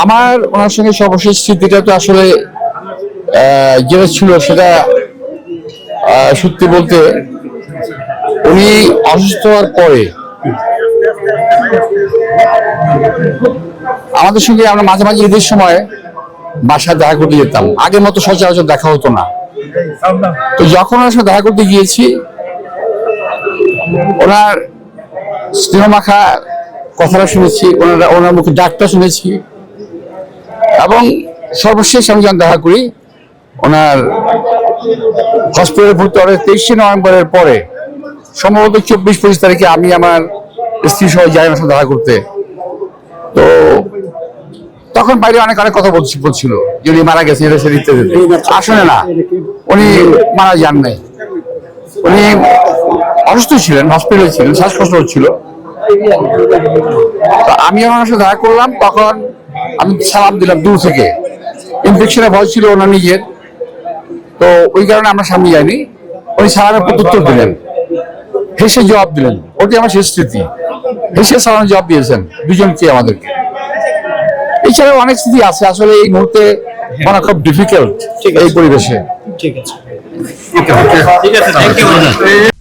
আমার ওনার সঙ্গে সর্বশেষ স্মৃতিটা তো আসলে যেটা ছিল সেটা সত্যি বলতে উনি অসুস্থ হওয়ার পরে আমাদের সঙ্গে আমরা মাঝে মাঝে ঈদের সময় বাসায় দেখা করতে যেতাম। আগের মতো সচরাচর দেখা হতো না। তো যখন ওনার সাথে দেখা করতে গিয়েছি, ওনার স্নেহমাখা কথাটা শুনেছি, ওনার মুখে ডাকটা শুনেছি, এবং সর্বশেষ আমি যখন দেখা করি ওনার হসপিটালে ভর্তি হওয়ার 23শে নভেম্বরের পরে, সম্ভবত 24-25 তারিখে আমি আমার স্ত্রী সহ যাই ওনার সাথে দেখা করতে। তো তখন বাইরে অনেক কথা বলছিল যে উনি মারা গেছে, এটা সেটা ইত্যাদি। আসলে না, উনি মারা যান নাই। উনি অসুস্থ ছিলেন, হসপিটালে ছিলেন, শ্বাসকষ্ট হচ্ছিল। তো আমি ওনার সাথে দেখা করলাম, তখন আমি সালাম দিলাম দূর থেকে। ইনফেকশনের ভয় ছিল ওনার নিজের, তো ওই কারণে আমরা সামনে যাইনি। উনি সালামের প্রত্যুত্তর দিলেন, হেসে জবাব দিলেন। ওটি আমার শেষ স্মৃতি। হেসে সালামের জবাব দিয়েছেন দুজনকে আমাদেরকে। এছাড়াও অনেক স্মৃতি আছে, আসলে এই মুহূর্তে মানে খুব ডিফিকাল্ট এই পরিবেশে। ঠিক আছে, থ্যাংক ইউ।